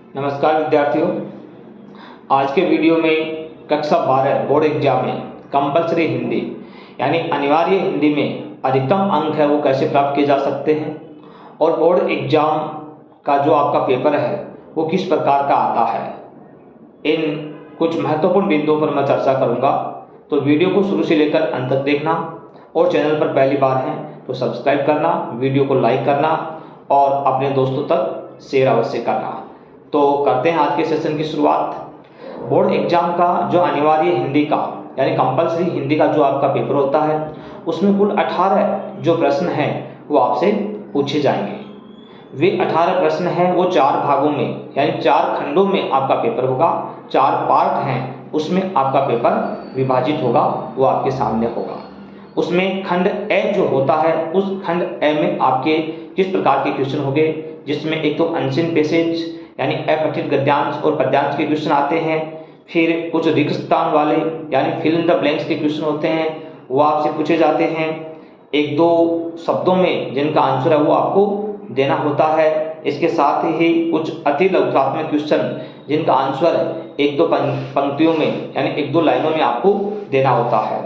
नमस्कार विद्यार्थियों। आज के वीडियो में कक्षा 12 बोर्ड एग्जाम में कंपलसरी हिंदी यानी अनिवार्य हिंदी में अधिकतम अंक है वो कैसे प्राप्त किए जा सकते हैं और बोर्ड एग्जाम का जो आपका पेपर है वो किस प्रकार का आता है, इन कुछ महत्वपूर्ण बिंदुओं पर मैं चर्चा करूंगा। तो वीडियो को शुरू से लेकर अंत तक देखना और चैनल पर पहली बार हैं तो सब्सक्राइब करना, वीडियो को लाइक करना और अपने दोस्तों तक शेयर अवश्य करना। तो करते हैं आज के सेशन की शुरुआत। बोर्ड एग्जाम का जो अनिवार्य हिंदी का यानी कंपलसरी हिंदी का जो आपका पेपर होता है उसमें कुल 18 जो प्रश्न हैं वो आपसे पूछे जाएंगे। वे 18 प्रश्न हैं वो 4 भागों में यानी 4 खंडों में आपका पेपर होगा। 4 पार्ट हैं उसमें आपका पेपर विभाजित होगा, वो आपके सामने होगा। उसमें खंड ए जो होता है उस खंड ए में आपके किस प्रकार के क्वेश्चन होंगे, जिसमें एक तो अनसीन पैसेज यानी अपठित गद्यांश और पद्यांश के क्वेश्चन आते हैं। फिर कुछ रिक्त स्थान वाले यानी फिल इन द ब्लैंक्स के क्वेश्चन होते हैं, वो आपसे पूछे जाते हैं। 1-2 शब्दों में जिनका आंसर है वो आपको देना होता है। इसके साथ ही कुछ अति लघुत्मक क्वेश्चन जिनका आंसर 1-2 पंक्तियों में यानी 1-2 लाइनों में आपको देना होता है।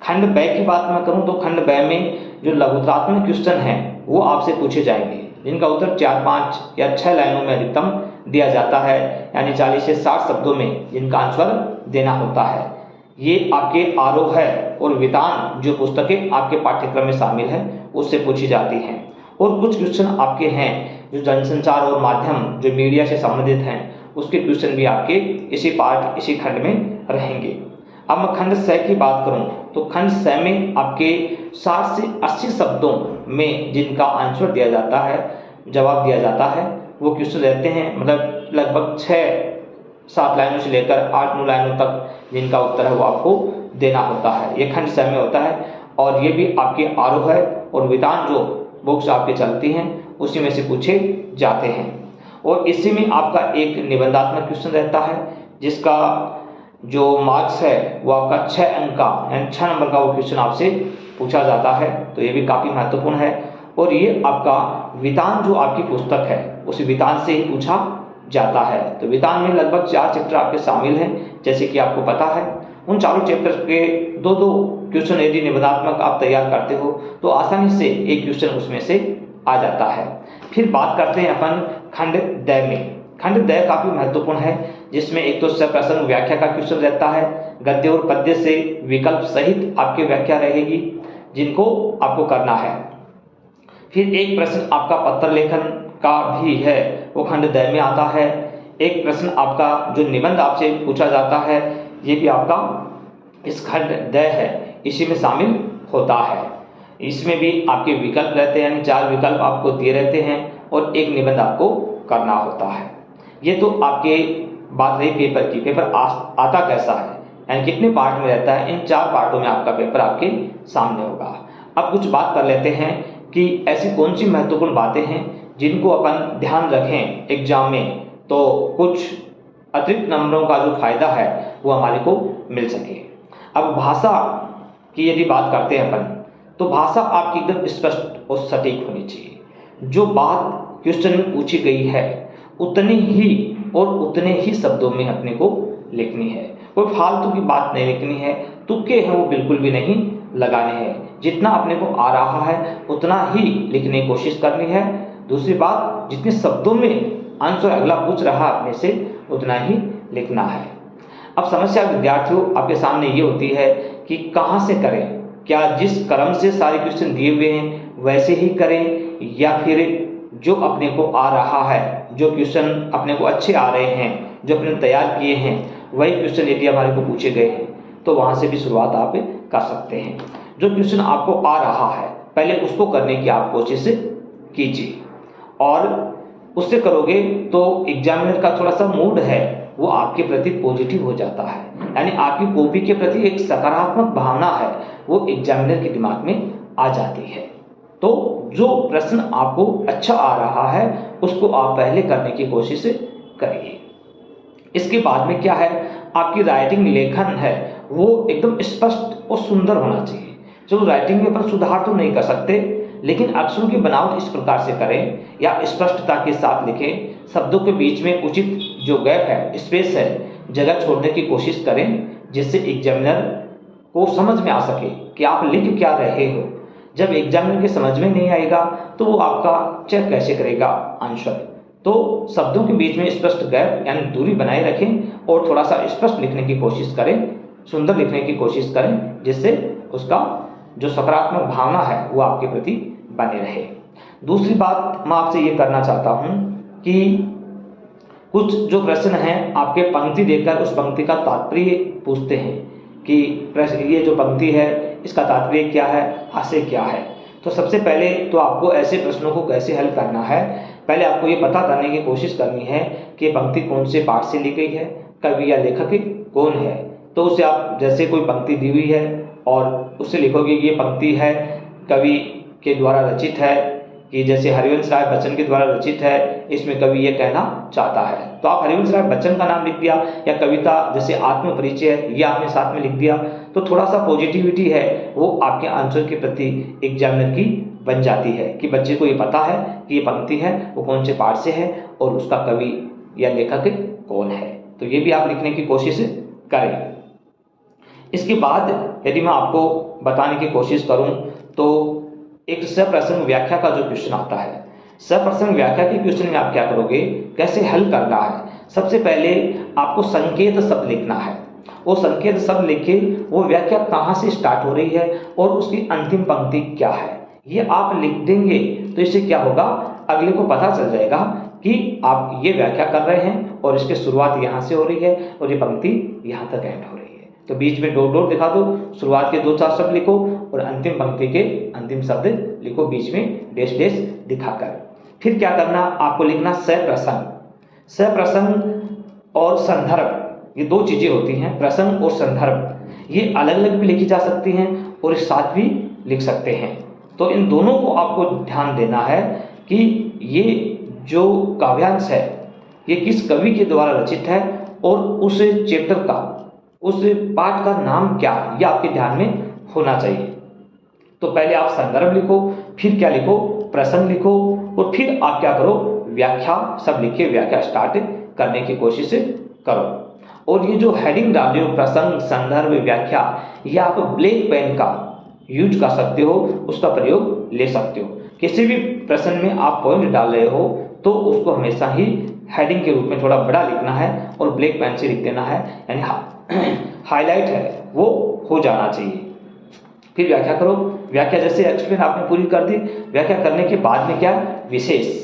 खंड ब की बात मैं करूं तो खंड ब में जो लघुत्मक क्वेश्चन हैं वो आपसे पूछे जाएंगे, जिनका उत्तर 4-5 या 6 लाइनों में अधिकतम दिया जाता है, यानी 40 से 60 शब्दों में जिनका आंसर देना होता है। ये आपके आरोह और वितान जो पुस्तकें आपके पाठ्यक्रम में शामिल हैं उससे पूछी जाती हैं। और कुछ क्वेश्चन आपके हैं जो जनसंचार और माध्यम जो मीडिया से संबंधित हैं उसके क्वेश्चन भी आपके इसी खंड में रहेंगे। अब मैं खंड स की बात करूं तो खंड स में आपके 60 से 80 शब्दों में जिनका आंसर दिया जाता है, जवाब दिया जाता है, वो क्वेश्चन रहते हैं। मतलब लगभग 6-7 लाइनों से लेकर 8-9 लाइनों तक जिनका उत्तर है वो आपको देना होता है। ये खंड स में होता है और ये भी आपके आरोह और वितान जो बुक्स आपके चलती हैं उसी में से पूछे जाते हैं। और इसी में आपका एक निबंधात्मक क्वेश्चन रहता है जिसका जो मार्क्स है वो आपका 6 अंक का यानी 6 नंबर का वो क्वेश्चन आपसे पूछा जाता है। तो ये भी काफ़ी महत्वपूर्ण है। और ये आपका वितान जो आपकी पुस्तक है उस वितान से ही पूछा जाता है। तो वितान में लगभग 4 चैप्टर आपके शामिल हैं, जैसे कि आपको पता है। उन चारों चैप्टर के 2-2 क्वेश्चन यदि निबंधात्मक आप तैयार करते हो तो आसानी से एक क्वेश्चन उसमें से आ जाता है। फिर बात करते हैं अपन खंड द में। खंड द काफ़ी महत्वपूर्ण है, जिसमें एक तो सप्रसंग व्याख्या का क्वेश्चन रहता है। गद्य और पद्य से विकल्प सहित आपकी व्याख्या रहेगी जिनको आपको करना है। फिर एक प्रश्न आपका पत्र लेखन का भी है, वो खंड द में आता है। एक प्रश्न आपका जो निबंध आपसे पूछा जाता है ये भी आपका इस खंड द है, इसी में शामिल होता है। इसमें भी आपके विकल्प रहते हैं, यानी 4 विकल्प आपको दिए रहते हैं और एक निबंध आपको करना होता है। ये तो आपके बात रही पेपर की। पेपर आता कैसा है यानी कितने पार्ट में रहता है, इन 4 पार्टों में आपका पेपर आपके सामने होगा। अब कुछ बात कर लेते हैं कि ऐसी कौन सी महत्वपूर्ण बातें हैं जिनको अपन ध्यान रखें एग्जाम में, तो कुछ अतिरिक्त नंबरों का जो फायदा है वो हमारे को मिल सके। अब भाषा की यदि बात करते हैं अपन तो भाषा आपकी एकदम स्पष्ट और सटीक होनी चाहिए। जो बात क्वेश्चन में पूछी गई है उतनी ही और उतने ही शब्दों में अपने को लिखनी है। कोई फालतू की बात नहीं लिखनी है, तुक्के हैं वो बिल्कुल भी नहीं लगाने हैं। जितना अपने को आ रहा है उतना ही लिखने की कोशिश करनी है। दूसरी बात, जितने शब्दों में आंसर अगला पूछ रहा है अपने से उतना ही लिखना है। अब समस्या विद्यार्थियों आपके सामने ये होती है कि कहाँ से करें, क्या जिस क्रम से सारे क्वेश्चन दिए हुए हैं वैसे ही करें या फिर जो अपने को आ रहा है, जो क्वेश्चन अपने को अच्छे आ रहे हैं, जो अपने तैयार किए हैं वही क्वेश्चन यदि हमारे को पूछे गए हैं तो वहाँ से भी शुरुआत आप कर सकते हैं। जो क्वेश्चन आपको आ रहा है पहले उसको करने की आप कोशिश कीजिए और उससे करोगे तो एग्जामिनर का थोड़ा सा मूड है वो आपके प्रति पॉजिटिव हो जाता है, यानी आपकी कॉपी के प्रति एक सकारात्मक भावना है वो एग्जामिनर के दिमाग में आ जाती है। तो जो प्रश्न आपको अच्छा आ रहा है उसको आप पहले करने की कोशिश करिए। इसके बाद में क्या है, आपकी राइटिंग लेखन है वो एकदम स्पष्ट और सुंदर होना चाहिए। चलो राइटिंग में अपन सुधार तो नहीं कर सकते, लेकिन अक्षरों की बनावट इस प्रकार से करें या स्पष्टता के साथ लिखें, शब्दों के बीच में उचित जो गैप है, स्पेस है, जगह छोड़ने की कोशिश करें, जिससे एग्जामिनर को समझ में आ सके कि आप लिख क्या रहे हो। जब एग्जामिनर के समझ में नहीं आएगा तो वो आपका चेक कैसे करेगा आंसर। तो शब्दों के बीच में स्पष्ट गैप यानी दूरी बनाए रखें और थोड़ा सा स्पष्ट लिखने की कोशिश करें, सुंदर लिखने की कोशिश करें, जिससे उसका जो सकारात्मक भावना है वो आपके प्रति बने रहे। दूसरी बात मैं आपसे ये करना चाहता हूँ कि कुछ जो प्रश्न हैं आपके पंक्ति देकर उस पंक्ति का तात्पर्य पूछते हैं कि ये जो पंक्ति है इसका तात्पर्य क्या है, आशय क्या है। तो सबसे पहले तो आपको ऐसे प्रश्नों को कैसे हल करना है, पहले आपको ये पता करने की कोशिश करनी है कि ये पंक्ति कौन से पाठ से ली गई है, कवि या लेखक कौन है। तो उसे आप जैसे कोई पंक्ति दी हुई है और उससे लिखोगे ये पंक्ति है कवि के द्वारा रचित है, कि जैसे हरिवंश राय बच्चन के द्वारा रचित है, इसमें कवि ये कहना चाहता है, तो आप हरिवंश राय बच्चन का नाम लिख दिया, या कविता जैसे आत्म परिचय है ये आपने साथ में लिख दिया, तो थोड़ा सा पॉजिटिविटी है वो आपके आंसर के प्रति एग्जामिनर की बन जाती है कि बच्चे को ये पता है कि ये पंक्ति है वो कौन से पाठ से है और उसका कवि या लेखक कौन है। तो ये भी आप लिखने की कोशिश करें। इसके बाद यदि मैं आपको बताने की कोशिश करूं तो एक सप्रसंग व्याख्या का जो क्वेश्चन आता है, सप्रसंग व्याख्या के क्वेश्चन में आप क्या करोगे, कैसे हल करना है। सबसे पहले आपको संकेत शब्द लिखना है, वो संकेत शब्द लिखे वो व्याख्या कहाँ से स्टार्ट हो रही है और उसकी अंतिम पंक्ति क्या है, ये आप लिख देंगे तो इससे क्या होगा, अगले को पता चल जाएगा कि आप ये व्याख्या कर रहे हैं और इसकी शुरुआत यहाँ से हो रही है और ये पंक्ति यहाँ तक एंड हो रही है। तो बीच में डॉट डॉट दिखा दो, शुरुआत के 2-4 शब्द लिखो और अंतिम पंक्ति के अंतिम शब्द लिखो बीच में डैश डैश दिखाकर। फिर क्या करना, आपको लिखना सप्रसंग। सप्रसंग और संदर्भ ये दो चीजें होती हैं, प्रसंग और संदर्भ, ये अलग अलग भी लिखी जा सकती हैं और एक साथ भी लिख सकते हैं। तो इन दोनों को आपको ध्यान देना है कि ये जो काव्यांश है ये किस कवि के द्वारा रचित है और उस चैप्टर का, उस पाठ का नाम क्या है, ये आपके ध्यान में होना चाहिए। तो पहले आप संदर्भ लिखो, फिर क्या लिखो, प्रसंग लिखो और फिर आप क्या करो, व्याख्या सब लिखे, व्याख्या स्टार्ट करने की कोशिश करो। और ये जो हेडिंग डाल रहे हो प्रसंग, संदर्भ, व्याख्या, ये आप ब्लैक पेन का यूज कर सकते हो, उसका प्रयोग ले सकते हो। किसी भी प्रश्न में आप पॉइंट डाल रहे हो तो उसको हमेशा ही हेडिंग के रूप में थोड़ा बड़ा लिखना है और ब्लैक पेन से लिख देना है, यानी हाईलाइट है वो हो जाना चाहिए। फिर व्याख्या करो, व्याख्या जैसे एक्सप्लेन आपने पूरी कर दी, व्याख्या करने के बाद में क्या विशेष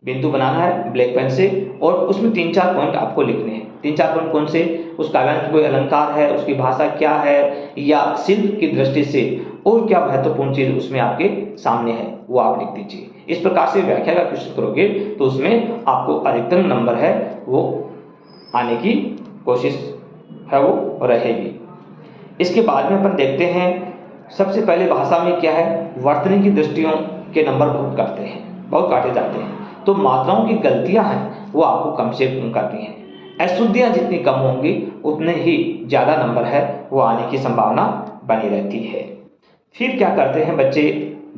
बिंदु बनाना है ब्लैक पेन से और उसमें 3-4 पॉइंट आपको लिखने हैं। 3-4 पॉइंट कौन से, उस काव्यांश में कोई अलंकार है, उसकी भाषा क्या है, या शिल्प की दृष्टि से और क्या महत्वपूर्ण चीज उसमें आपके सामने है वो आप लिख दीजिए। इस प्रकार से व्याख्या का क्वेश्चन करोगे तो उसमें आपको अधिकतम नंबर है वो आने की कोशिश है वो रहेगी। इसके बाद में अपन देखते हैं, सबसे पहले भाषा में क्या है, वर्तनी की दृष्टियों के नंबर बहुत काटते हैं, बहुत काटे जाते हैं। तो मात्राओं की गलतियां हैं वो आपको कम से कम करनी है। अशुद्धियां जितनी कम होंगी उतने ही ज्यादा नंबर है वो आने की संभावना बनी रहती है। फिर क्या करते हैं बच्चे,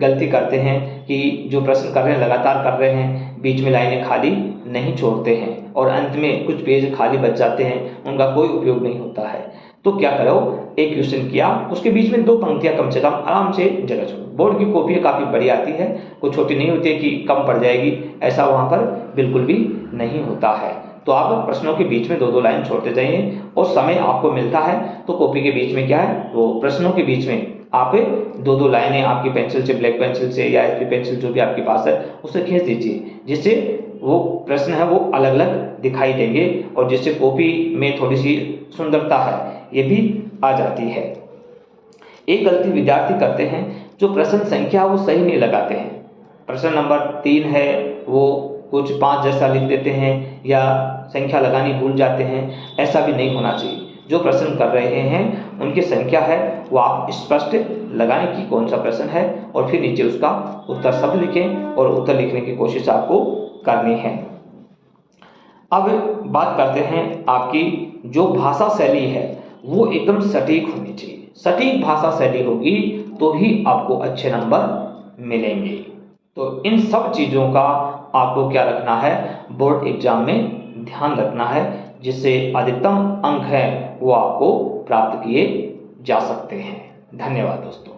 गलती करते हैं कि जो प्रश्न कर रहे हैं लगातार कर रहे हैं, बीच में लाइनें खाली नहीं छोड़ते हैं और अंत में कुछ पेज खाली बच जाते हैं, उनका कोई उपयोग नहीं होता है। तो क्या करो, एक क्वेश्चन किया उसके बीच में 2 पंक्तियां कम से कम आराम से जगह छोड़ो। बोर्ड की कॉपी काफी बड़ी आती है, कोई छोटी नहीं होती है कि कम पड़ जाएगी, ऐसा वहां पर बिल्कुल भी नहीं होता है। तो आप प्रश्नों के बीच में 2-2 लाइन छोड़ते जाइए और समय आपको मिलता है तो कॉपी के बीच में क्या है वो प्रश्नों के बीच में आप 2-2 लाइनें आपकी पेंसिल से, ब्लैक पेंसिल से या एचबी पेंसिल जो भी आपके पास है उससे खींच दीजिए, जिससे वो प्रश्न है वो अलग अलग दिखाई देंगे और जिससे कॉपी में थोड़ी सी सुंदरता है ये भी आ जाती है। एक गलती विद्यार्थी करते हैं, जो प्रश्न संख्या वो सही नहीं लगाते हैं। प्रश्न नंबर 3 है वो कुछ 5 जैसा लिख देते हैं या संख्या लगानी भूल जाते हैं, ऐसा भी नहीं होना चाहिए। जो प्रश्न कर रहे हैं उनकी संख्या है वो आप स्पष्ट लगाने की कौन सा प्रश्न है और फिर नीचे उसका उत्तर शब्द लिखें और उत्तर लिखने की कोशिश आपको करनी है। अब बात करते हैं आपकी जो भाषा शैली है वो एकदम सटीक होनी चाहिए। सटीक भाषा शैली होगी तो ही आपको अच्छे नंबर मिलेंगे। तो इन सब चीज़ों का आपको क्या रखना है, बोर्ड एग्जाम में ध्यान रखना है, जिससे अधिकतम अंक है वो आपको प्राप्त किए जा सकते हैं। धन्यवाद दोस्तों।